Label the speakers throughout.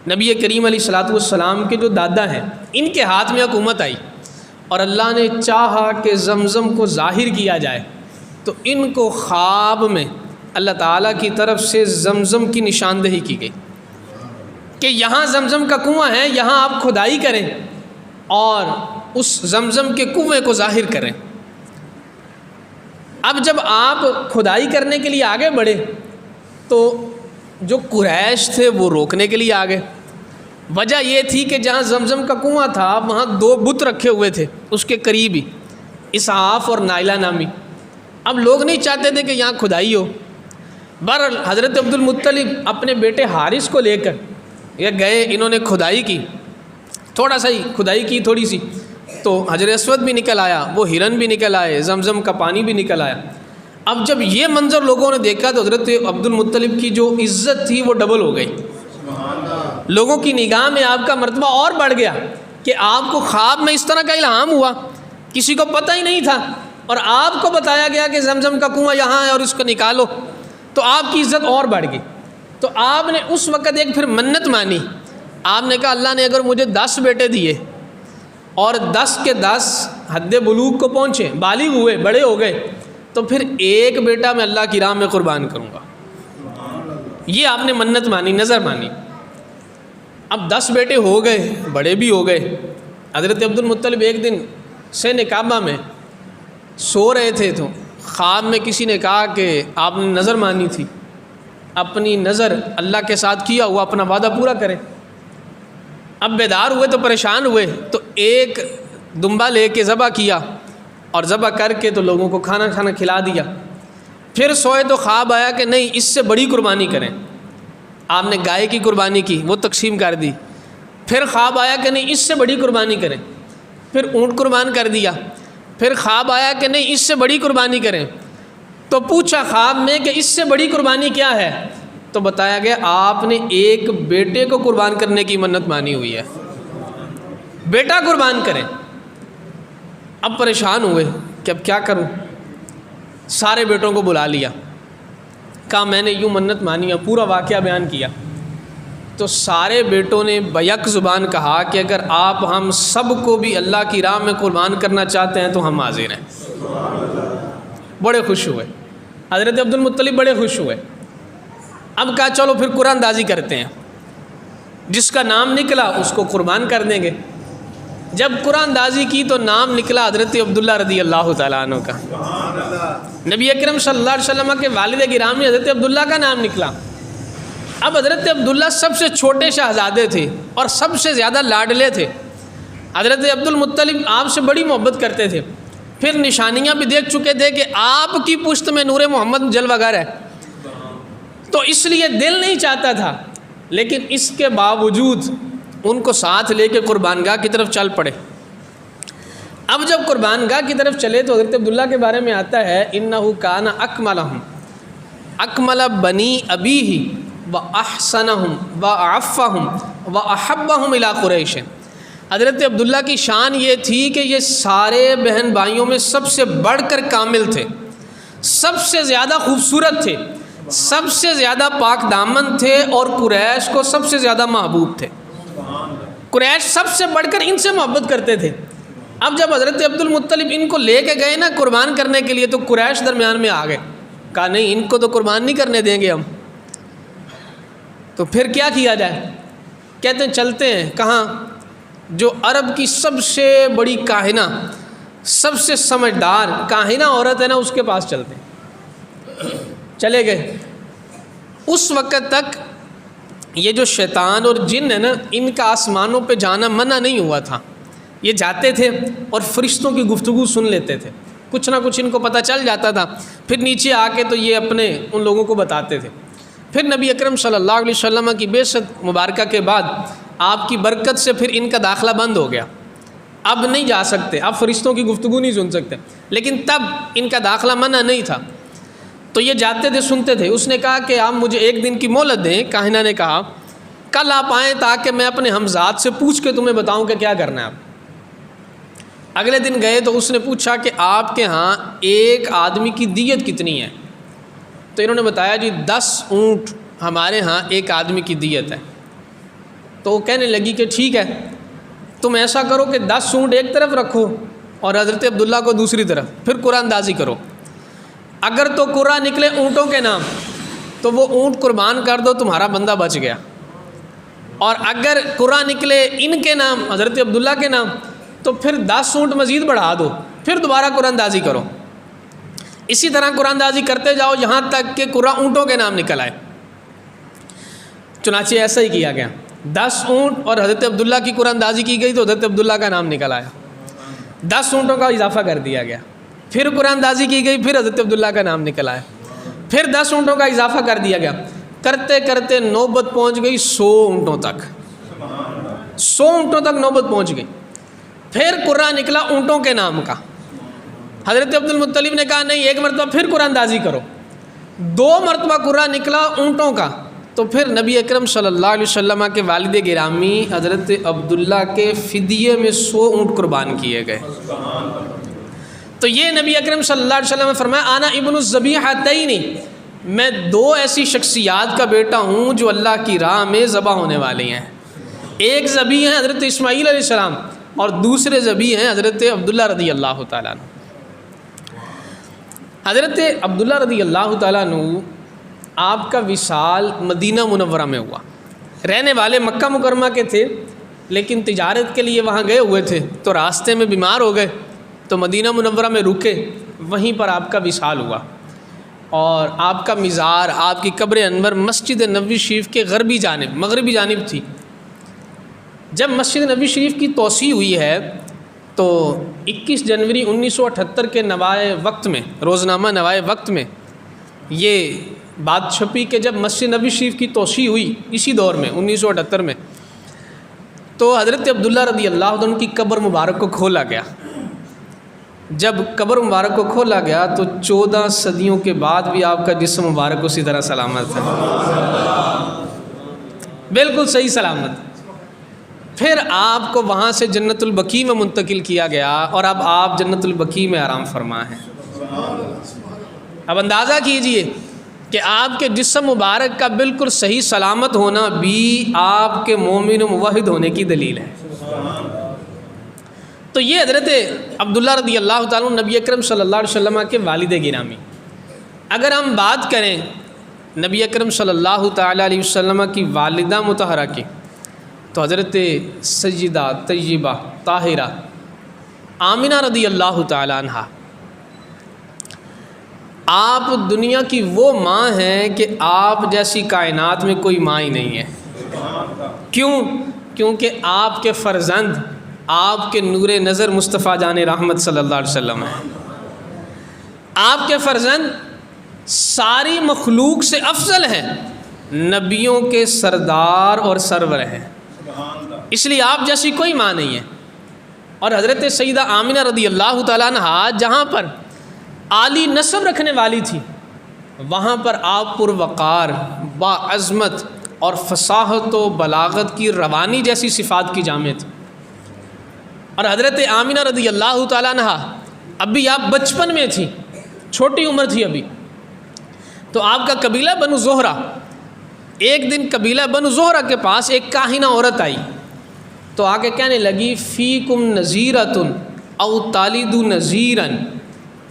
Speaker 1: نبی کریم علیہ الصلوۃ والسلام کے جو دادا ہیں ان کے ہاتھ میں حکومت آئی اور اللہ نے چاہا کہ زمزم کو ظاہر کیا جائے تو ان کو خواب میں اللہ تعالیٰ کی طرف سے زمزم کی نشاندہی کی گئی کہ یہاں زمزم کا کنواں ہے، یہاں آپ کھدائی کریں اور اس زمزم کے کنویں کو ظاہر کریں۔ اب جب آپ کھدائی کرنے کے لیے آگے بڑھے تو جو قریش تھے وہ روکنے کے لیے آ گئے۔ وجہ یہ تھی کہ جہاں زمزم کا کنواں تھا وہاں 2 بت رکھے ہوئے تھے اس کے قریب ہی، اسحاف اور نائلہ نامی۔ اب لوگ نہیں چاہتے تھے کہ یہاں کھدائی ہو۔ بہرحال حضرت عبد المطلب اپنے بیٹے حارث کو لے کر یہ گئے، انہوں نے کھدائی کی، تھوڑا سا ہی کھدائی کی، تھوڑی سی، تو حجر اسود بھی نکل آیا، وہ ہرن بھی نکل آئے، زمزم کا پانی بھی نکل آیا۔ اب جب یہ منظر لوگوں نے دیکھا تو حضرت عبد المطلب کی جو عزت تھی وہ ڈبل ہو گئی۔ لوگوں کی نگاہ میں آپ کا مرتبہ اور بڑھ گیا کہ آپ کو خواب میں اس طرح کا الہام ہوا، کسی کو پتہ ہی نہیں تھا، اور آپ کو بتایا گیا کہ زمزم کا کنواں یہاں ہے اور اس کو نکالو، تو آپ کی عزت اور بڑھ گئی۔ تو آپ نے اس وقت ایک پھر منت مانی، آپ نے کہا اللہ نے اگر مجھے 10 بیٹے دیے اور 10 کے 10 حد بلوغ کو پہنچے، بالغ ہوئے، بڑے ہو گئے، تو پھر ایک بیٹا میں اللہ کی راہ میں قربان کروں گا۔ یہ آپ نے منت مانی، نظر مانی۔ اب 10 بیٹے ہو گئے، بڑے بھی ہو گئے۔ حضرت عبد المطلب ایک دن سین کعبہ میں سو رہے تھے تو خواب میں کسی نے کہا کہ آپ نے نظر مانی تھی، اپنی نظر اللہ کے ساتھ کیا ہوا اپنا وعدہ پورا کریں۔ اب بیدار ہوئے تو پریشان ہوئے، تو ایک دمبا لے کے ذبح کیا اور ذبح کر کے تو لوگوں کو کھانا کھلا دیا۔ پھر سوئے تو خواب آیا کہ نہیں، اس سے بڑی قربانی کریں۔ آپ نے گائے کی قربانی کی، وہ تقسیم کر دی۔ پھر خواب آیا کہ نہیں، اس سے بڑی قربانی کریں۔ پھر اونٹ قربان کر دیا۔ پھر خواب آیا کہ نہیں، اس سے بڑی قربانی کریں۔ تو پوچھا خواب میں کہ اس سے بڑی قربانی کیا ہے، تو بتایا گیا آپ نے ایک بیٹے کو قربان کرنے کی منت مانی ہوئی ہے، بیٹا قربان کریں۔ اب پریشان ہوئے کہ اب کیا کروں، سارے بیٹوں کو بلا لیا، کہا میں نے یوں منت مانی ہے، پورا واقعہ بیان کیا۔ تو سارے بیٹوں نے بیک زبان کہا کہ اگر آپ ہم سب کو بھی اللہ کی راہ میں قربان کرنا چاہتے ہیں تو ہم حاضر ہیں۔ بڑے خوش ہوئے، حضرت عبد المطلب بڑے خوش ہوئے۔ اب کہا چلو پھر قرآن اندازی کرتے ہیں، جس کا نام نکلا اس کو قربان کر دیں گے۔ جب قرآن اندازی کی تو نام نکلا حضرت عبداللہ رضی اللہ تعالیٰ عنہ کا۔ نبی اکرم صلی اللہ علیہ وسلم کے والد گرامی حضرت عبداللہ کا نام نکلا۔ اب حضرت عبداللہ سب سے چھوٹے شہزادے تھے اور سب سے زیادہ لاڈلے تھے۔ حضرت عبد المطلب آپ سے بڑی محبت کرتے تھے، پھر نشانیاں بھی دیکھ چکے تھے کہ آپ کی پشت میں نور محمد جلوہ گر ہے، تو اس لیے دل نہیں چاہتا تھا، لیکن اس کے باوجود ان کو ساتھ لے کے قربان گاہ کی طرف چل پڑے۔ اب جب قربان گاہ کی طرف چلے تو حضرت عبداللہ کے بارے میں آتا ہے انہو کان اکملہم اکمل بنی ابیہ واحسنہم واعفہم واحبہم الی قریش۔ حضرت عبداللہ کی شان یہ تھی کہ یہ سارے بہن بھائیوں میں سب سے بڑھ کر کامل تھے، سب سے زیادہ خوبصورت تھے، سب سے زیادہ پاک دامن تھے، اور قریش کو سب سے زیادہ محبوب تھے۔ قریش سب سے بڑھ کر ان سے محبت کرتے تھے۔ اب جب حضرت عبد المطلب ان کو لے کے گئے نا قربان کرنے کے لیے، تو قریش درمیان میں آ گئے، کہا نہیں ان کو تو قربان نہیں کرنے دیں گے ہم۔ تو پھر کیا کیا جائے؟ کہتے ہیں چلتے ہیں کہاں؟ جو عرب کی سب سے بڑی کاہنہ، سب سے سمجھدار کاہنہ عورت ہے نا، اس کے پاس چلتے ہیں۔ چلے گئے۔ اس وقت تک یہ جو شیطان اور جن ہے نا، ان کا آسمانوں پہ جانا منع نہیں ہوا تھا۔ یہ جاتے تھے اور فرشتوں کی گفتگو سن لیتے تھے، کچھ نہ کچھ ان کو پتہ چل جاتا تھا، پھر نیچے آ کے تو یہ اپنے ان لوگوں کو بتاتے تھے۔ پھر نبی اکرم صلی اللہ علیہ وسلم کی بعثت مبارکہ کے بعد آپ کی برکت سے پھر ان کا داخلہ بند ہو گیا، اب نہیں جا سکتے، اب فرشتوں کی گفتگو نہیں سن سکتے، لیکن تب ان کا داخلہ منع نہیں تھا، تو یہ جاتے تھے سنتے تھے۔ اس نے کہا کہ آپ مجھے 1 دن کی مہلت دیں، کاہنہ نے کہا کل آپ آئیں تاکہ میں اپنے ہمزاد سے پوچھ کے تمہیں بتاؤں کہ کیا کرنا ہے آپ۔ اگلے دن گئے تو اس نے پوچھا کہ آپ کے ہاں ایک آدمی کی دیت کتنی ہے؟ تو انہوں نے بتایا جی 10 اونٹ ہمارے ہاں ایک آدمی کی دیت ہے۔ تو وہ کہنے لگی کہ ٹھیک ہے، تم ایسا کرو کہ 10 اونٹ ایک طرف رکھو اور حضرت عبداللہ کو دوسری طرف، پھر قرآن اندازی کرو۔ اگر تو قرآن نکلے اونٹوں کے نام تو وہ اونٹ قربان کر دو، تمہارا بندہ بچ گیا، اور اگر قرآن نکلے ان کے نام، حضرت عبداللہ کے نام، تو پھر 10 اونٹ مزید بڑھا دو، پھر دوبارہ قرآن اندازی کرو۔ اسی طرح قرآن اندازی کرتے جاؤ یہاں تک کہ قرآن اونٹوں کے نام نکل آئے۔ چنانچہ ایسا ہی کیا گیا، 10 اونٹ اور حضرت عبداللہ کی قرآن اندازی کی گئی تو حضرت عبداللہ کا نام نکل آیا، 10 اونٹوں کا اضافہ کر دیا گیا، پھر قرآن اندازی کی گئی، پھر حضرت عبداللہ کا نام نکل آیا، پھر 10 اونٹوں کا اضافہ کر دیا گیا، کرتے کرتے نوبت پہنچ گئی 100 اونٹوں تک، 100 اونٹوں تک نوبت پہنچ گئی۔ پھر قرآن نکلا اونٹوں کے نام کا، حضرت عبد المطلب نے کہا نہیں، ایک مرتبہ پھر قرآن اندازی کرو، 2 مرتبہ قرآن نکلا اونٹوں کا، تو پھر نبی اکرم صلی اللہ علیہ وسلم کے والد گرامی حضرت عبداللہ کے فدیے میں 100 اونٹ قربان کیے گئے۔ تو یہ نبی اکرم صلی اللہ علیہ وسلم نے فرمایا انا ابن الذبیحتین، میں 2 ایسی شخصیات کا بیٹا ہوں جو اللہ کی راہ میں ذبح ہونے والی ہیں، ایک ذبیح ہیں حضرت اسماعیل علیہ السلام اور دوسرے ذبیح ہیں حضرت عبداللہ رضی اللہ تعالیٰ عنہ۔ حضرت عبداللہ رضی اللہ تعالیٰ عنہ آپ کا وصال مدینہ منورہ میں ہوا، رہنے والے مکہ مکرمہ کے تھے لیکن تجارت کے لیے وہاں گئے ہوئے تھے، تو راستے میں بیمار ہو گئے تو مدینہ منورہ میں رکے، وہیں پر آپ کا وصال ہوا، اور آپ کا مزار، آپ کی قبر انور مسجد نبوی شریف کے غربی جانب، مغربی جانب تھی۔ جب مسجد نبوی شریف کی توسیع ہوئی ہے تو 21 جنوری 1978 کے نوائے وقت میں، روزنامہ نوائے وقت میں یہ بات چھپی کہ جب مسجد نبوی شریف کی توسیع ہوئی اسی دور میں 1978 میں، تو حضرت عبداللہ رضی اللہ عنہ کی قبر مبارک کو کھولا گیا۔ جب قبر مبارک کو کھولا گیا تو 14 صدیوں کے بعد بھی آپ کا جسم مبارک اسی طرح سلامت ہے، بالکل صحیح سلامت۔ پھر آپ کو وہاں سے جنت البقیع میں منتقل کیا گیا اور اب آپ جنت البقیع میں آرام فرما ہیں۔ اب اندازہ کیجئے کہ آپ کے جسم مبارک کا بالکل صحیح سلامت ہونا بھی آپ کے مومن و موحد ہونے کی دلیل ہے۔ تو یہ حضرت عبداللہ رضی اللہ تعالیٰ نبی اکرم صلی اللہ علیہ وسلم کے والد گرامی۔ اگر ہم بات کریں نبی اکرم صلی اللہ تعالیٰ علیہ وسلم کی والدہ مطہرہ کی تو حضرت سیدہ طیبہ طاہرہ آمنہ رضی اللہ تعالیٰ عنہ، آپ دنیا کی وہ ماں ہیں کہ آپ جیسی کائنات میں کوئی ماں ہی نہیں ہے۔ کیونکہ آپ کے فرزند، آپ کے نور نظر مصطفیٰ جان رحمت صلی اللہ علیہ وسلم ہیں۔ آپ کے فرزند ساری مخلوق سے افضل ہیں، نبیوں کے سردار اور سرور ہیں، اس لیے آپ جیسی کوئی ماں نہیں ہے۔ اور حضرت سیدہ آمنہ رضی اللہ تعالیٰ عنہ جہاں پر عالی نسب رکھنے والی تھی، وہاں پر آپ پروقار، باعظمت اور فصاحت و بلاغت کی روانی جیسی صفات کی جامع تھی۔ اور حضرت آمنہ رضی اللہ تعالیٰ عنہ ابھی آپ بچپن میں تھی، چھوٹی عمر تھی ابھی، تو آپ کا قبیلہ بنو زہرہ، ایک دن قبیلہ بنو زہرہ کے پاس ایک کاہنہ عورت آئی تو آ کے کہنے لگی فیکم نذیرۃ او تالد نذیرا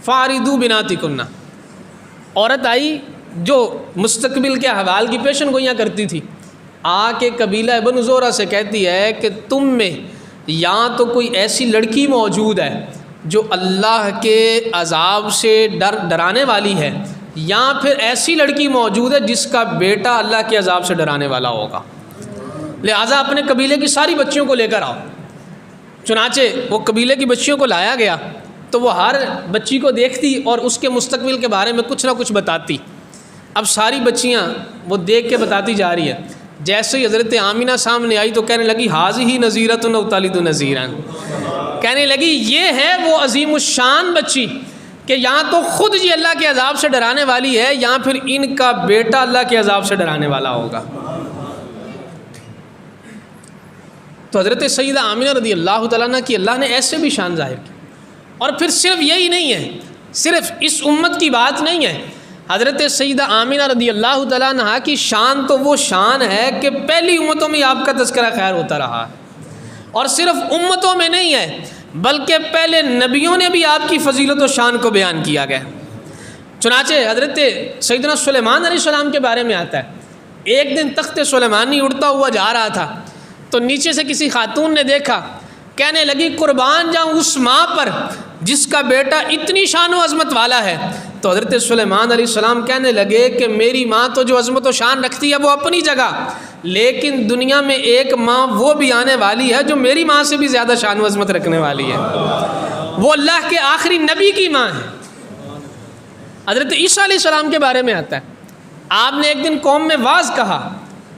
Speaker 1: فاردو بناتکن۔ عورت آئی جو مستقبل کے احوال کی پیشن گوئیاں کرتی تھی، آ کے قبیلہ بنو زہرہ سے کہتی ہے کہ تم میں یا تو کوئی ایسی لڑکی موجود ہے جو اللہ کے عذاب سے ڈرانے والی ہے، یا پھر ایسی لڑکی موجود ہے جس کا بیٹا اللہ کے عذاب سے ڈرانے والا ہوگا، لہٰذا اپنے قبیلے کی ساری بچیوں کو لے کر آؤ۔ چنانچہ وہ قبیلے کی بچیوں کو لایا گیا تو وہ ہر بچی کو دیکھتی اور اس کے مستقبل کے بارے میں کچھ نہ کچھ بتاتی۔ اب ساری بچیاں وہ دیکھ کے بتاتی جا رہی ہے، جیسے ہی حضرت آمنہ سامنے آئی تو کہنے لگی حاذہ نذیرۃ او تالد نذیرا، کہنے لگی یہ ہے وہ عظیم الشان بچی کہ یہاں تو خود جی اللہ کے عذاب سے ڈرانے والی ہے، یہاں پھر ان کا بیٹا اللہ کے عذاب سے ڈرانے والا ہوگا۔ تو حضرت سیدہ آمنہ رضی اللہ تعالیٰ عنہ کی اللہ نے ایسے بھی شان ظاہر کی۔ اور پھر صرف یہی نہیں ہے، صرف اس امت کی بات نہیں ہے، حضرت سیدہ آمینہ رضی اللہ تعالیٰ عنہ کی شان تو وہ شان ہے کہ پہلی امتوں میں آپ کا تذکرہ خیر ہوتا رہا ہے، اور صرف امتوں میں نہیں ہے بلکہ پہلے نبیوں نے بھی آپ کی فضیلت و شان کو بیان کیا گیا۔ چنانچہ حضرت سیدنا سلیمان علیہ السلام کے بارے میں آتا ہے، ایک دن تخت سلیمانی اڑتا ہوا جا رہا تھا تو نیچے سے کسی خاتون نے دیکھا، کہنے لگی قربان جاؤں اس ماں پر جس کا بیٹا اتنی شان و عظمت والا ہے۔ تو حضرت سلیمان علیہ السلام کہنے لگے کہ میری ماں تو جو عظمت و شان رکھتی ہے وہ اپنی جگہ، لیکن دنیا میں ایک ماں وہ بھی آنے والی ہے جو میری ماں سے بھی زیادہ شان و عظمت رکھنے والی ہے، وہ اللہ کے آخری نبی کی ماں ہے۔ حضرت عیسیٰ علیہ السلام کے بارے میں آتا ہے، آپ نے ایک دن قوم میں واعظ کہا،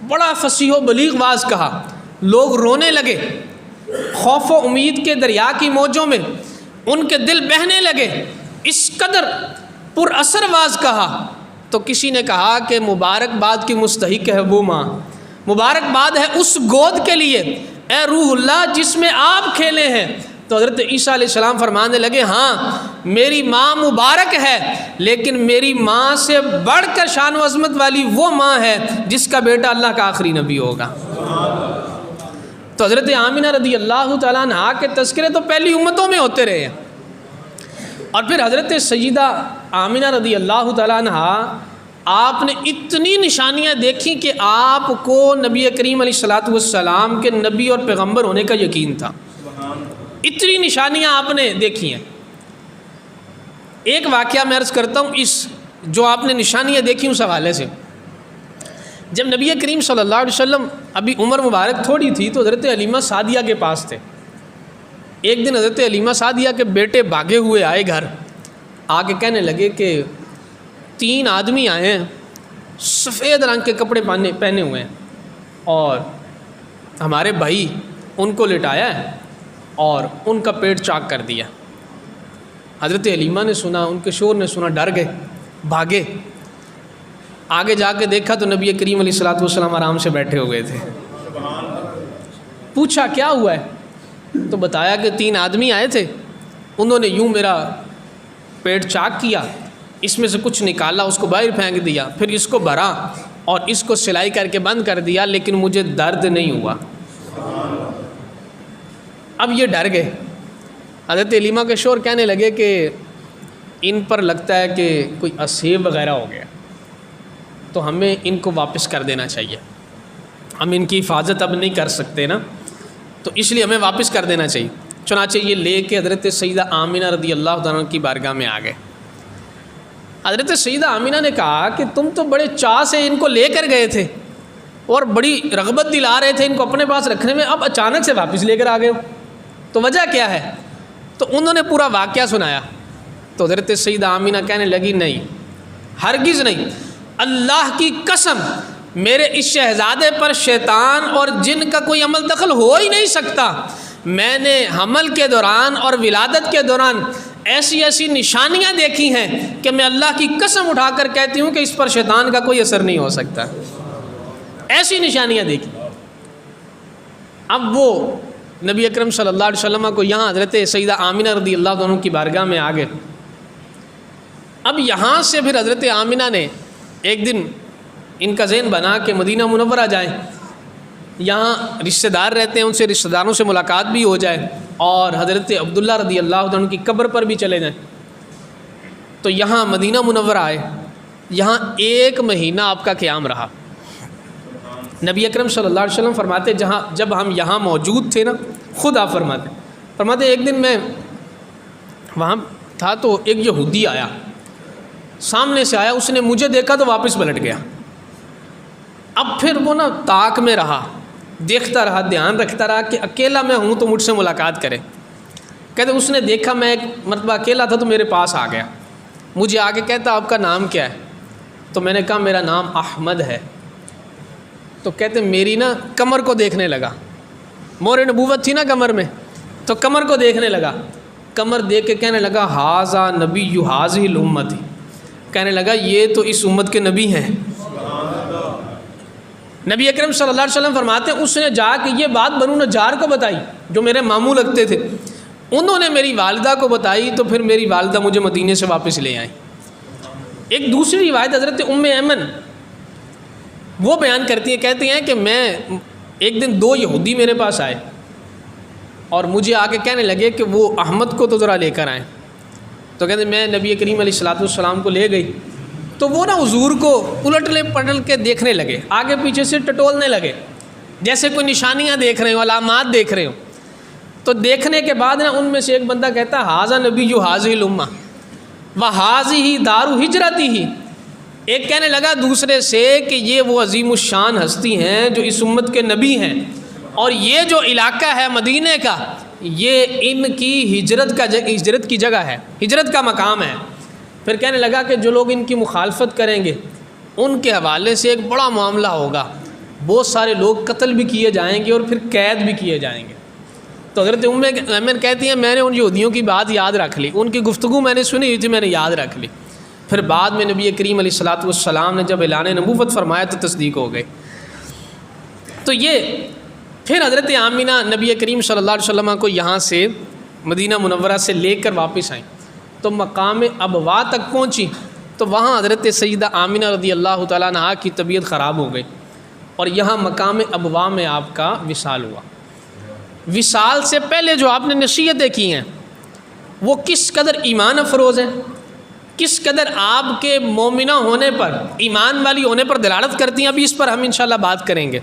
Speaker 1: بڑا فصیح و بلیغ واعظ کہا، لوگ رونے لگے، خوف و امید کے دریا کی موجوں میں ان کے دل بہنے لگے، اس قدر پر اثر واعظ کہا تو کسی نے کہا کہ مبارک باد کی مستحق ہے وہ ماں، مبارک باد ہے اس گود کے لیے اے روح اللہ جس میں آپ کھیلے ہیں۔ تو حضرت عیسیٰ علیہ السلام فرمانے لگے ہاں میری ماں مبارک ہے، لیکن میری ماں سے بڑھ کر شان و عظمت والی وہ ماں ہے جس کا بیٹا اللہ کا آخری نبی ہوگا۔ تو حضرت آمینہ رضی اللہ تعالیٰ عنہ کے تذکرے تو پہلی امتوں میں ہوتے رہے ہیں، اور پھر حضرت سیدہ آمینہ رضی اللہ تعالیٰ عنہ آپ نے اتنی نشانیاں دیکھیں کہ آپ کو نبی کریم علیہ الصلوۃ والسلام کے نبی اور پیغمبر ہونے کا یقین تھا، اتنی نشانیاں آپ نے دیکھی ہیں۔ ایک واقعہ میں عرض کرتا ہوں اس جو آپ نے نشانیاں دیکھی اس حوالے سے۔ جب نبی کریم صلی اللہ علیہ وسلم ابھی عمر مبارک تھوڑی تھی تو حضرت حلیمہ سعدیہ کے پاس تھے۔ ایک دن حضرت حلیمہ سعدیہ کے بیٹے بھاگے ہوئے آئے گھر، آ کے کہنے لگے کہ 3 آدمی آئے ہیں، سفید رنگ کے کپڑے پہنے ہوئے ہیں، اور ہمارے بھائی ان کو لٹایا ہے اور ان کا پیٹ چاک کر دیا۔ حضرت حلیمہ نے سنا، ان کے شور نے سنا، ڈر گئے، بھاگے، آگے جا کے دیکھا تو نبی کریم علیہ الصلوۃ والسلام آرام سے بیٹھے ہوئے تھے۔ پوچھا کیا ہوا ہے تو بتایا کہ 3 آدمی آئے تھے، انہوں نے یوں میرا پیٹ چاک کیا، اس میں سے کچھ نکالا، اس کو باہر پھینک دیا، پھر اس کو بھرا اور اس کو سلائی کر کے بند کر دیا، لیکن مجھے درد نہیں ہوا۔ اب یہ ڈر گئے۔ حضرت حلیمہ کے شور کہنے لگے کہ ان پر لگتا ہے کہ کوئی اسیب وغیرہ ہو گیا، تو ہمیں ان کو واپس کر دینا چاہیے، ہم ان کی حفاظت اب نہیں کر سکتے نا، تو اس لیے ہمیں واپس کر دینا چاہیے۔ چنانچہ یہ لے کے حضرت سیدہ آمینہ رضی اللہ عنہ کی بارگاہ میں آ گئے۔ حضرت سیدہ آمینہ نے کہا کہ تم تو بڑے چاہ سے ان کو لے کر گئے تھے اور بڑی رغبت دلا رہے تھے ان کو اپنے پاس رکھنے میں، اب اچانک سے واپس لے کر آ گئے ہو، تو وجہ کیا ہے؟ تو انہوں نے پورا واقعہ سنایا۔ تو حضرت سیدہ آمینہ کہنے لگی نہیں، ہرگز نہیں، اللہ کی قسم میرے اس شہزادے پر شیطان اور جن کا کوئی عمل دخل ہو ہی نہیں سکتا۔ میں نے حمل کے دوران اور ولادت کے دوران ایسی ایسی نشانیاں دیکھی ہیں کہ میں اللہ کی قسم اٹھا کر کہتی ہوں کہ اس پر شیطان کا کوئی اثر نہیں ہو سکتا، ایسی نشانیاں دیکھی۔ اب وہ نبی اکرم صلی اللہ علیہ وسلم کو یہاں حضرت سیدہ آمینہ رضی اللہ عنہ کی بارگاہ میں آ گئے۔ اب یہاں سے پھر حضرت آمینہ نے ایک دن ان کا ذہن بنا کہ مدینہ منورہ جائیں، یہاں رشتہ دار رہتے ہیں، ان سے رشتہ داروں سے ملاقات بھی ہو جائے، اور حضرت عبداللہ رضی اللہ عنہ کی قبر پر بھی چلے جائیں۔ تو یہاں مدینہ منورہ آئے، یہاں 1 مہینہ آپ کا قیام رہا۔ نبی اکرم صلی اللہ علیہ وسلم فرماتے جب ہم یہاں موجود تھے نا، خود آپ فرماتے ایک دن میں وہاں تھا تو ایک یہودی آیا، سامنے سے آیا، اس نے مجھے دیکھا تو واپس پلٹ گیا۔ اب پھر وہ نا طاق میں رہا، دیکھتا رہا، دھیان رکھتا رہا کہ اکیلا میں ہوں تو مجھ سے ملاقات کرے۔ کہتے اس نے دیکھا میں ایک مرتبہ اکیلا تھا تو میرے پاس آ گیا، مجھے آگے کہتا آپ کا نام کیا ہے؟ تو میں نے کہا میرا نام احمد ہے۔ تو کہتے میری نا کمر کو دیکھنے لگا، مور نبوت تھی نا کمر میں، تو کمر کو دیکھنے لگا، کمر دیکھ کے کہنے لگا ہاذا نبی ہذہ الامت، کہنے لگا یہ تو اس امت کے نبی ہیں۔ نبی اکرم صلی اللہ علیہ وسلم فرماتے ہیں اس نے جا کے یہ بات بنو نجار کو بتائی جو میرے ماموں لگتے تھے، انہوں نے میری والدہ کو بتائی، تو پھر میری والدہ مجھے مدینے سے واپس لے آئیں۔ ایک دوسری روایت حضرت ام ایمن وہ بیان کرتی ہیں، کہتی ہیں کہ میں ایک دن 2 یہودی میرے پاس آئے اور مجھے آ کے کہنے لگے کہ وہ احمد کو تو ذرا لے کر آئیں. تو کہتے ہیں میں نبی کریم علیہ السلام کو لے گئی تو وہ نا حضور کو الٹلے پلٹ کے دیکھنے لگے، آگے پیچھے سے ٹٹولنے لگے جیسے کوئی نشانیاں دیکھ رہے ہوں، علامات دیکھ رہے ہوں. تو دیکھنے کے بعد نا ان میں سے ایک بندہ کہتا حاذا نبی حاذی الامہ وحاذی دار ہجرتی ہی. ایک کہنے لگا دوسرے سے کہ یہ وہ عظیم الشان ہستی ہیں جو اس امت کے نبی ہیں، اور یہ جو علاقہ ہے مدینہ کا یہ ان کی ہجرت کی جگہ ہے، ہجرت کا مقام ہے. پھر کہنے لگا کہ جو لوگ ان کی مخالفت کریں گے ان کے حوالے سے ایک بڑا معاملہ ہوگا، بہت سارے لوگ قتل بھی کیے جائیں گے اور پھر قید بھی کیے جائیں گے. تو حضرت ام ایمن کہتی ہیں میں نے ان یہودیوں کی بات یاد رکھ لی، ان کی گفتگو میں نے سنی ہوئی تھی، میں نے یاد رکھ لی. پھر بعد میں نبی کریم علیہ السلام نے جب اعلان نبوت فرمایا تو تصدیق ہو گئی. تو یہ پھر حضرت آمینہ نبی کریم صلی اللہ علیہ وسلم کو یہاں سے مدینہ منورہ سے لے کر واپس آئیں تو مقام ابوا تک پہنچی تو وہاں حضرت سیدہ آمینہ رضی اللہ تعالیٰ عنہا کی طبیعت خراب ہو گئی اور یہاں مقام ابوا میں آپ کا وصال ہوا. وصال سے پہلے جو آپ نے نصیحتیں کی ہیں وہ کس قدر ایمان افروز ہیں، کس قدر آپ کے مومنہ ہونے پر، ایمان والی ہونے پر دلالت کرتی ہیں. ابھی اس پر ہم انشاءاللہ بات کریں گے.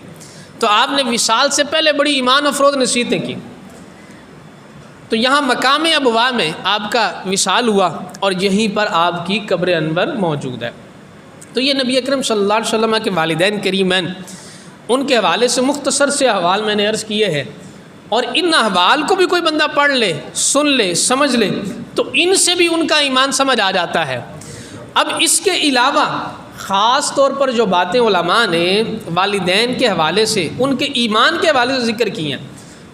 Speaker 1: تو آپ نے وصال سے پہلے بڑی ایمان افروز نصیحتیں کی. تو یہاں مقام ابوا میں آپ کا وصال ہوا اور یہیں پر آپ کی قبر انور موجود ہے. تو یہ نبی اکرم صلی اللہ علیہ وسلم کے والدین کریمین، ان کے حوالے سے مختصر سے احوال میں نے عرض کیے ہیں، اور ان احوال کو بھی کوئی بندہ پڑھ لے، سن لے، سمجھ لے تو ان سے بھی ان کا ایمان سمجھ آ جاتا ہے. اب اس کے علاوہ خاص طور پر جو باتیں علماء نے والدین کے حوالے سے، ان کے ایمان کے حوالے سے ذکر کی ہیں،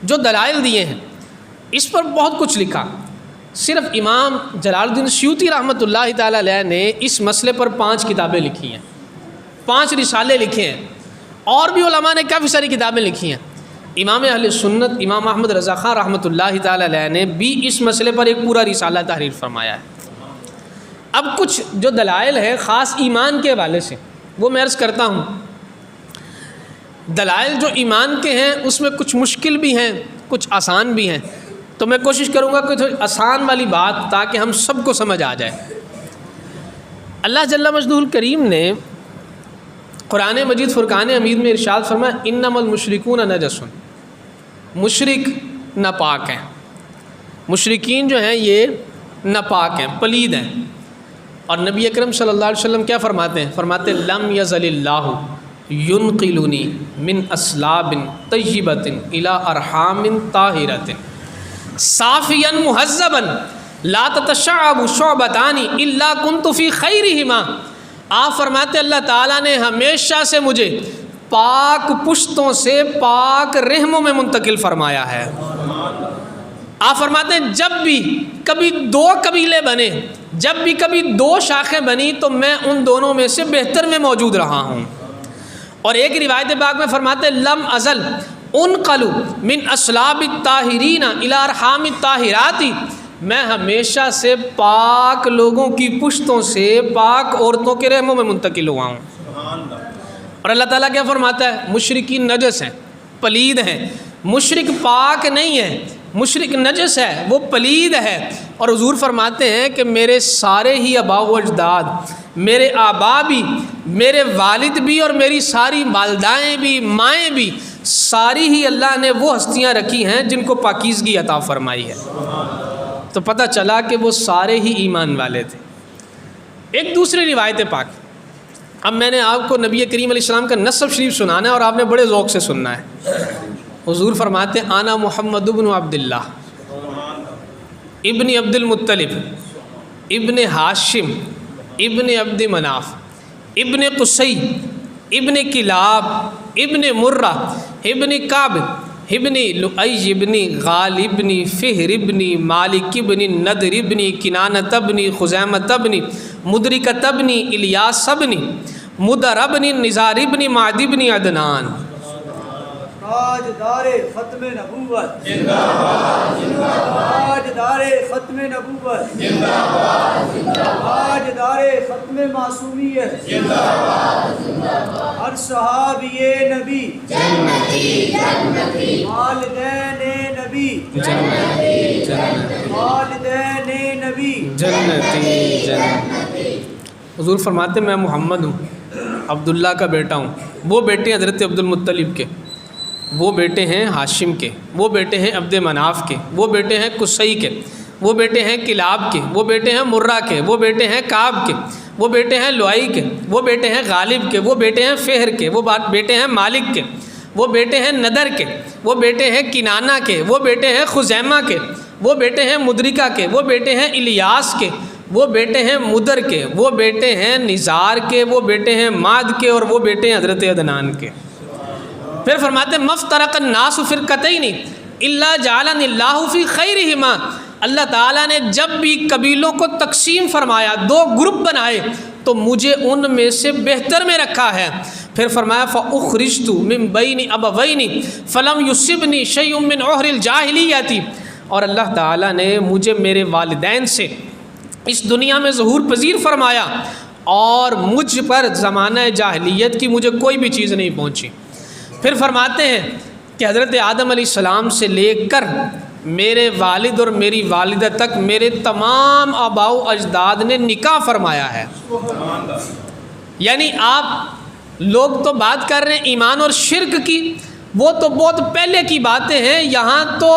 Speaker 1: جو دلائل دیے ہیں، اس پر بہت کچھ لکھا. صرف امام جلال الدین سیوطی رحمۃ اللہ تعالیٰ علیہ نے اس مسئلے پر 5 کتابیں لکھی ہیں، 5 رسالے لکھے ہیں، اور بھی علماء نے کافی ساری کتابیں لکھی ہیں. امام اہل سنت امام احمد رضا خان رحمۃ اللہ تعالیٰ علیہ نے بھی اس مسئلے پر ایک پورا رسالہ تحریر فرمایا ہے. اب کچھ جو دلائل ہے خاص ایمان کے حوالے سے وہ میں عرض کرتا ہوں. دلائل جو ایمان کے ہیں اس میں کچھ مشکل بھی ہیں، کچھ آسان بھی ہیں، تو میں کوشش کروں گا کہ تھوڑی آسان والی بات تاکہ ہم سب کو سمجھ آ جائے. اللہ جل مجدہ الکریم نے قرآن مجید فرقان حمید میں ارشاد فرمایا انما المشرکون نجس، مشرک ناپاک ہیں. مشرکین جو ہیں یہ ناپاک ہیں، پلید ہیں. اور نبی اکرم صلی اللہ علیہ وسلم کیا فرماتے ہیں؟ فرماتے ہیں لم یزل اللہ ینقلنی من اسلاب طیبۃ الی ارحام طاہرۃ صافیا مہذبا لا تتشعب شعبتان الا كنت فی خیرہما. آپ فرماتے اللہ تعالیٰ نے ہمیشہ سے مجھے پاک پشتوں سے پاک رحموں میں منتقل فرمایا ہے. آپ فرماتے ہیں جب بھی کبھی 2 قبیلے بنے، جب بھی کبھی 2 شاخیں بنی تو میں ان دونوں میں سے بہتر میں موجود رہا ہوں. اور ایک روایت پاک میں فرماتے لم ازل انقلو من اسلاب الطاہرین الی ارحام الطاہرات، میں ہمیشہ سے پاک لوگوں کی پشتوں سے پاک عورتوں کے رحموں میں منتقل ہوا ہوں. اور اللہ تعالیٰ کیا فرماتا ہے؟ مشرکین نجس ہیں، پلید ہیں. مشرک پاک نہیں ہے، مشرک نجس ہے، وہ پلید ہے. اور حضور فرماتے ہیں کہ میرے سارے ہی آباء و اجداد، میرے آبا بھی، میرے والد بھی اور میری ساری والدائیں بھی، مائیں بھی، ساری ہی اللہ نے وہ ہستیاں رکھی ہیں جن کو پاکیزگی عطا فرمائی ہے. تو پتہ چلا کہ وہ سارے ہی ایمان والے تھے. ایک دوسری روایت پاک، اب میں نے آپ کو نبی کریم علیہ السلام کا نسب شریف سنانا ہے اور آپ نے بڑے ذوق سے سننا ہے. حضور فرماتے ہیں انا محمد ابن عبداللہ ابن عبد المطلب ابن ہاشم ابن عبد مناف ابن قصی ابن کلاب ابن مرہ ابن کعب ابن لؤی ابن غالب ابن فہر ابن مالک ابن نضر ابن کنانۃ ابن خزیمۃ ابن مدرکۃ ابن الیاس ابن مدر ابن نزار ابن معد ابن عدنان.
Speaker 2: تاجدار ختم نبوت زندہ باد، تاجدار ختم نبوت زندہ باد، تاجدار ختم معصومیت زندہ باد، ہر صحابی نبی جنتی جنتی، والدین نبی جنتی جنتی، والدین نبی
Speaker 1: جنتی جنتی۔ حضور فرماتے میں محمد ہوں، عبداللہ کا بیٹا ہوں، وہ بیٹے ہیں حضرت عبد المطلب کے، وہ بیٹے ہیں ہاشم کے، وہ بیٹے ہیں عبد مناف کے، وہ بیٹے ہیں قصی کے، وہ بیٹے ہیں کلاب کے، وہ بیٹے ہیں مرہ کے، وہ بیٹے ہیں کعب کے، وہ بیٹے ہیں لؤئی کے، وہ بیٹے ہیں غالب کے، وہ بیٹے ہیں فہر کے، وہ بیٹے ہیں مالک کے، وہ بیٹے ہیں ندر کے، وہ بیٹے ہیں کنانہ کے، وہ بیٹے ہیں خزیمہ کے، وہ بیٹے ہیں مدرکہ کے، وہ بیٹے ہیں الیاس کے، وہ بیٹے ہیں مدر کے، وہ بیٹے ہیں نزار کے، وہ بیٹے ہیں ماد کے، اور وہ بیٹے ہیں حضرت عدنان کے۔ پھر فرماتے ہیں مفترق الناس فرقتین الا جعلنی اللہ فی خیرہما، اللہ تعالیٰ نے جب بھی قبیلوں کو تقسیم فرمایا، دو گروپ بنائے، تو مجھے ان میں سے بہتر میں رکھا ہے۔ پھر فرمایا فاخرجت من بین ابوین فلم یصبنی شیء من عہر الجاہلیۃ، اور اللہ تعالیٰ نے مجھے میرے والدین سے اس دنیا میں ظہور پذیر فرمایا، اور مجھ پر زمانہ جاہلیت کی مجھے کوئی بھی چیز نہیں پہنچی۔ پھر فرماتے ہیں کہ حضرت آدم علیہ السلام سے لے کر میرے والد اور میری والدہ تک میرے تمام آباء و اجداد نے نکاح فرمایا ہے۔ یعنی آپ لوگ تو بات کر رہے ہیں ایمان اور شرک کی، وہ تو بہت پہلے کی باتیں ہیں، یہاں تو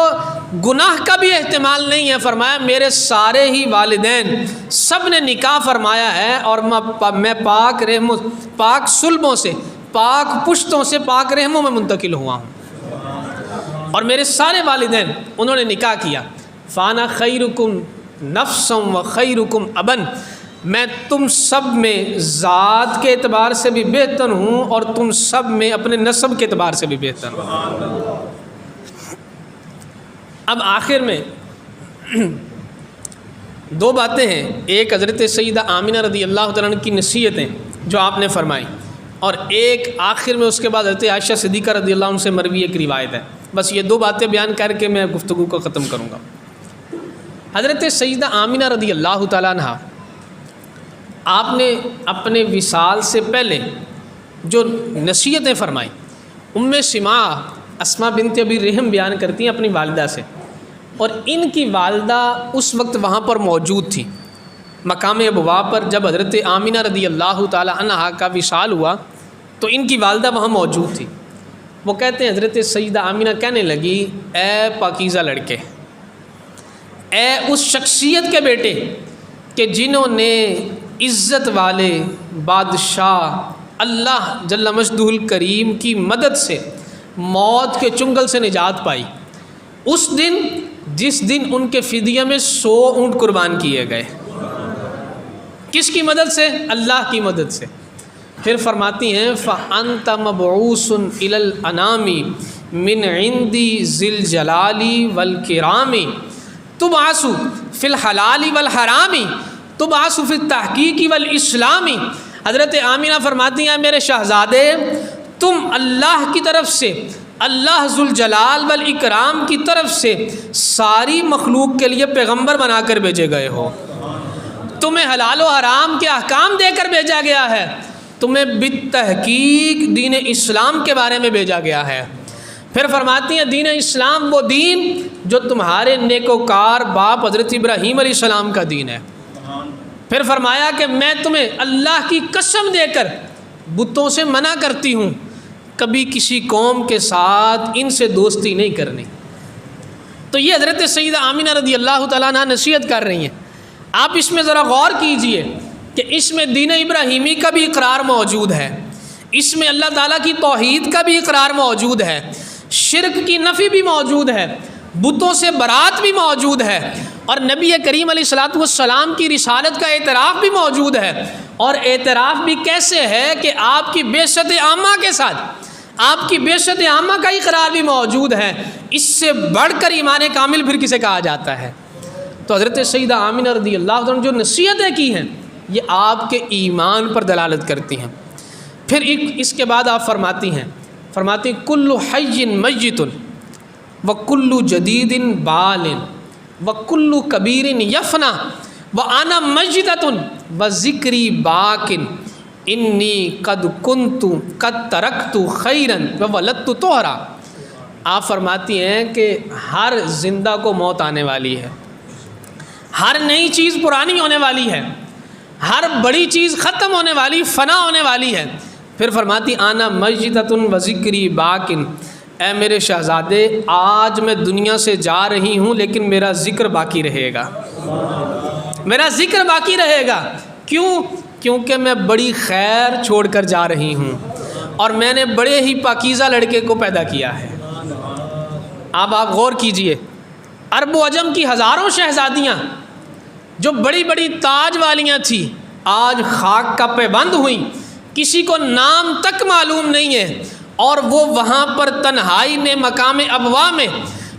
Speaker 1: گناہ کا بھی احتمال نہیں ہے۔ فرمایا میرے سارے ہی والدین سب نے نکاح فرمایا ہے، اور میں پاک رحموں، پاک صلبوں سے، پاک پشتوں سے، پاک رحموں میں منتقل ہوا ہوں، اور میرے سارے والدین انہوں نے نکاح کیا۔ فانا خیرکم نفسا و خیرکم ابن، میں تم سب میں ذات کے اعتبار سے بھی بہتر ہوں، اور تم سب میں اپنے نسب کے اعتبار سے بھی بہتر ہوں۔ اب آخر میں دو باتیں ہیں، ایک حضرت سیدہ آمینہ رضی اللہ تعالیٰ عنہ کی نصیحتیں جو آپ نے فرمائی، اور ایک آخر میں اس کے بعد حضرت عائشہ صدیقہ رضی اللہ عنہ سے مروی ایک روایت ہے۔ بس یہ دو باتیں بیان کر کے میں گفتگو کو ختم کروں گا۔ حضرت سیدہ آمینہ رضی اللہ تعالیٰ عنہ، آپ نے اپنے وصال سے پہلے جو نصیحتیں فرمائیں، ام سماع اسماء بنت ابی رحم بیان کرتی ہیں اپنی والدہ سے، اور ان کی والدہ اس وقت وہاں پر موجود تھی مقام ابوا پر۔ جب حضرت آمینہ رضی اللہ تعالی عنہا کا وصال ہوا تو ان کی والدہ وہاں موجود تھی۔ وہ کہتے ہیں حضرت سیدہ آمینہ کہنے لگی، اے پاکیزہ لڑکے، اے اس شخصیت کے بیٹے کہ جنہوں نے عزت والے بادشاہ اللہ جل مجدہ الکریم کی مدد سے موت کے چنگل سے نجات پائی، اس دن جس دن ان کے فدیہ میں 100 اونٹ قربان کیے گئے۔ کس کی مدد سے؟ اللہ کی مدد سے۔ پھر فرماتی ہیں فَأَنْتَ مَبْعُوثٌ إِلَى الْأَنَامِ مِنْ عِنْدِ ذِي الْجَلَالِ وَالْكِرَامِ تُبْعَثُ فِي الْحَلَالِ وَالْحَرَامِ تُبْعَثُ فِي التَّحْقِیقِ وَالْإِسْلَامِ۔ حضرت آمینہ فرماتی ہیں میرے شہزادے، تم اللہ کی طرف سے، اللہ ذوالجلال والاکرام کی طرف سے ساری مخلوق کے لیے پیغمبر بنا کر بھیجے گئے ہو۔ تمہیں حلال و حرام کے احکام دے کر بھیجا گیا ہے، تمہیں بالتحقیق دین اسلام کے بارے میں بھیجا گیا ہے۔ پھر فرماتی ہیں دین اسلام وہ دین جو تمہارے نیکوکار باپ حضرت ابراہیم علیہ السلام کا دین ہے۔ پھر فرمایا کہ میں تمہیں اللہ کی قسم دے کر بتوں سے منع کرتی ہوں، کبھی کسی قوم کے ساتھ ان سے دوستی نہیں کرنی۔ تو یہ حضرت سیدہ آمینہ رضی اللہ تعالیٰ عنہ نصیحت کر رہی ہیں۔ آپ اس میں ذرا غور کیجئے کہ اس میں دین ابراہیمی کا بھی اقرار موجود ہے، اس میں اللہ تعالیٰ کی توحید کا بھی اقرار موجود ہے، شرک کی نفی بھی موجود ہے، بتوں سے برات بھی موجود ہے، اور نبی کریم علیہ الصلوۃ والسلام کی رسالت کا اعتراف بھی موجود ہے۔ اور اعتراف بھی کیسے ہے کہ آپ کی بعثت عامہ کے ساتھ آپ کی بعثت عامہ کا اقرار بھی موجود ہے۔ اس سے بڑھ کر ایمان کامل پھر کسے کہا جاتا ہے؟ تو حضرت سیدہ آمینہ رضی اللہ عنہ جو نصیحتیں کی ہیں یہ آپ کے ایمان پر دلالت کرتی ہیں۔ پھر اس کے بعد آپ فرماتی ہیں فرماتی کل حی میت و کل جدید بال و کل کبیر یفنا و انا مجدۃ و ذکری باق انی قد کنت قد ترکت خیرا و ولدت طہرا۔ آپ فرماتی ہیں کہ ہر زندہ کو موت آنے والی ہے، ہر نئی چیز پرانی ہونے والی ہے، ہر بڑی چیز ختم ہونے والی، فنا ہونے والی ہے۔ پھر فرماتی آنا مجدۃ و ذکری باق، اے میرے شہزادے آج میں دنیا سے جا رہی ہوں لیکن میرا ذکر باقی رہے گا، میرا ذکر باقی رہے گا۔ کیوں؟ کیونکہ میں بڑی خیر چھوڑ کر جا رہی ہوں اور میں نے بڑے ہی پاکیزہ لڑکے کو پیدا کیا ہے۔ اب آپ غور کیجئے، عرب و عجم کی ہزاروں شہزادیاں جو بڑی بڑی تاج والیاں تھیں آج خاک کا پابند ہوئیں، کسی کو نام تک معلوم نہیں ہے، اور وہ وہاں پر تنہائی میں مقام ابوا میں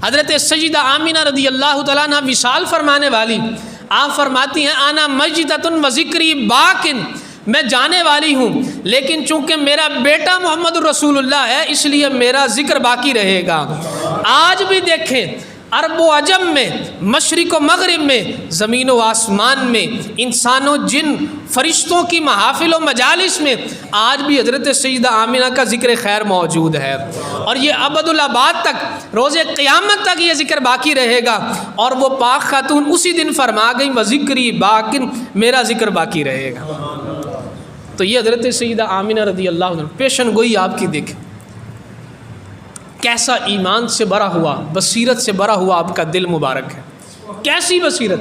Speaker 1: حضرت سیدہ آمینہ رضی اللہ تعالیٰ عنہ وصال فرمانے والی، آپ فرماتی ہیں آنا مجدۃ و ذکری باق، میں جانے والی ہوں لیکن چونکہ میرا بیٹا محمد رسول اللہ ہے اس لیے میرا ذکر باقی رہے گا۔ آج بھی دیکھیں عرب و عجم میں، مشرق و مغرب میں، زمین و آسمان میں، انسان و جن فرشتوں کی محافل و مجالس میں آج بھی حضرت سیدہ آمینہ کا ذکر خیر موجود ہے، اور یہ ابد الآباد تک، روز قیامت تک یہ ذکر باقی رہے گا۔ اور وہ پاک خاتون اسی دن فرما گئی وذکری باق، میرا ذکر باقی رہے گا۔ تو یہ حضرت سیدہ آمینہ رضی اللہ عنہ پیشن گوئی آپ کی دیکھیں، کیسا ایمان سے بھرا ہوا، بصیرت سے بھرا ہوا آپ کا دل مبارک ہے، کیسی بصیرت!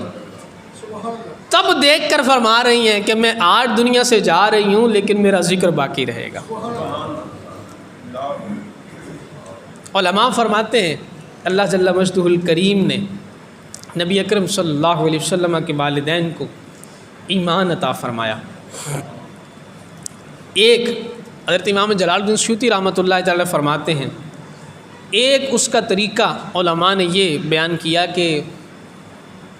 Speaker 1: تب دیکھ کر فرما رہی ہیں کہ میں آج دنیا سے جا رہی ہوں لیکن میرا ذکر باقی رہے گا۔ علماء فرماتے ہیں اللہ جل مجدہ الکریم نے نبی اکرم صلی اللہ علیہ وسلم کے والدین کو ایمان عطا فرمایا۔ ایک حضرت امام جلال الدین سیوطی رحمۃ اللہ تعالی فرماتے ہیں، ایک اس کا طریقہ علماء نے یہ بیان کیا کہ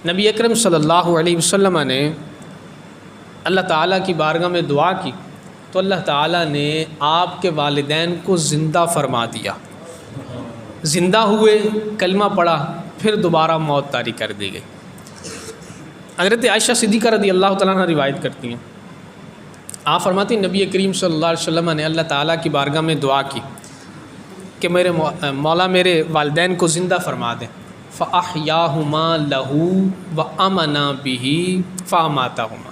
Speaker 1: نبی اکرم صلی اللہ علیہ وسلم نے اللہ تعالیٰ کی بارگاہ میں دعا کی تو اللہ تعالیٰ نے آپ کے والدین کو زندہ فرما دیا، زندہ ہوئے، کلمہ پڑھا، پھر دوبارہ موت طاری کر دی گئی۔ حضرت عائشہ صدیقہ رضی اللہ تعالیٰ عنہ روایت کرتی ہیں، آپ فرماتی نبی کریم صلی اللہ علیہ وسلم نے اللہ تعالیٰ کی بارگاہ میں دعا کی کہ میرے مولا میرے والدین کو زندہ فرما دیں، فَأَحْيَاهُمَا لَهُ وَأَمَنَا بِهِ فَأَمَاتَهُمَا۔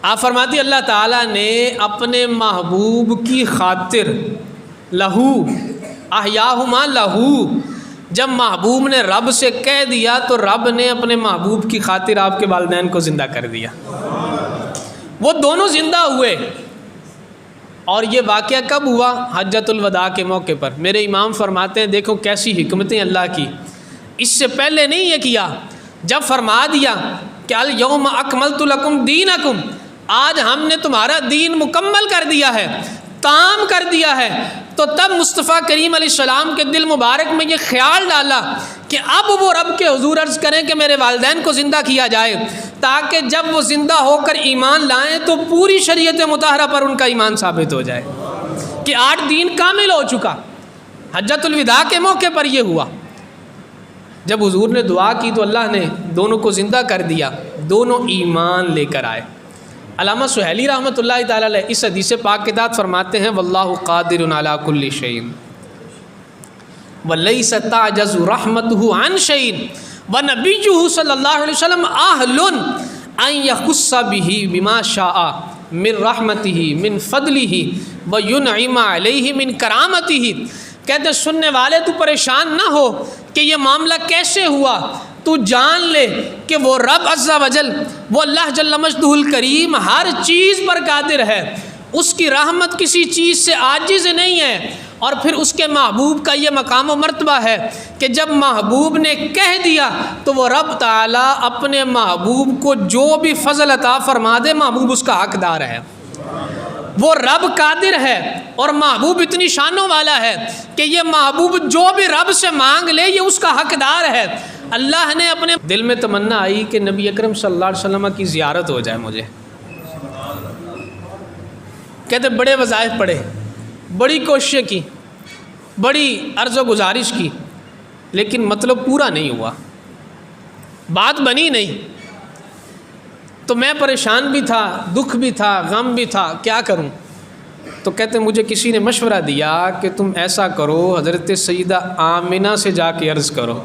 Speaker 1: آپ فرماتی اللہ تعالیٰ نے اپنے محبوب کی خاطر لہو احیاہما لہو، جب محبوب نے رب سے کہہ دیا تو رب نے اپنے محبوب کی خاطر آپ کے والدین کو زندہ کر دیا، وہ دونوں زندہ ہوئے۔ اور یہ واقعہ کب ہوا؟ حجۃ الوداع کے موقع پر۔ میرے امام فرماتے ہیں دیکھو کیسی حکمتیں اللہ کی، اس سے پہلے نہیں یہ کیا، جب فرما دیا کہ الیوم اکملت لکم دینکم، آج ہم نے تمہارا دین مکمل کر دیا ہے، تام کر دیا ہے، تو تب مصطفیٰ کریم علیہ السلام کے دل مبارک میں یہ خیال ڈالا کہ اب وہ رب کے حضور عرض کریں کہ میرے والدین کو زندہ کیا جائے، تاکہ جب وہ زندہ ہو کر ایمان لائیں تو پوری شریعت مطہرہ پر ان کا ایمان ثابت ہو جائے کہ آج دین کامل ہو چکا۔ حجۃ الوداع کے موقع پر یہ ہوا، جب حضور نے دعا کی تو اللہ نے دونوں کو زندہ کر دیا، دونوں ایمان لے کر آئے۔ علامہ سہیلی رحمۃ اللہ تعالی علیہ اس حدیث پاک کے تحت فرماتے ہیں واللہ قادر علی کل شیء ولیس تعجز رحمتہ عن شیء ونبیہ صلی اللہ علیہ وسلم اہل ان یخص بہ بما شاء من رحمتہ من فضلہ وینعم علیہ من کرامتہ۔ کہتے سننے والے تو پریشان نہ ہو کہ یہ معاملہ کیسے ہوا، تو جان لے کہ وہ رب عز و جل، وہ اللہ جل مجدہ الکریم ہر چیز پر قادر ہے، اس کی رحمت کسی چیز سے عاجز نہیں ہے۔ اور پھر اس کے محبوب کا یہ مقام و مرتبہ ہے کہ جب محبوب نے کہہ دیا تو وہ رب تعالیٰ اپنے محبوب کو جو بھی فضل عطا فرما دے محبوب اس کا حقدار ہے۔ وہ رب قادر ہے اور محبوب اتنی شانوں والا ہے کہ یہ محبوب جو بھی رب سے مانگ لے یہ اس کا حقدار ہے۔ اللہ نے اپنے دل میں تمنا آئی کہ نبی اکرم صلی اللہ علیہ وسلم کی زیارت ہو جائے مجھے، کہتے بڑے وظائف پڑھے، بڑی کوششیں کی، بڑی عرض و گزارش کی، لیکن مطلب پورا نہیں ہوا، بات بنی نہیں۔ تو میں پریشان بھی تھا، دکھ بھی تھا، غم بھی تھا، کیا کروں؟ تو کہتے مجھے کسی نے مشورہ دیا کہ تم ایسا کرو، حضرت سیدہ آمنہ سے جا کے عرض کرو۔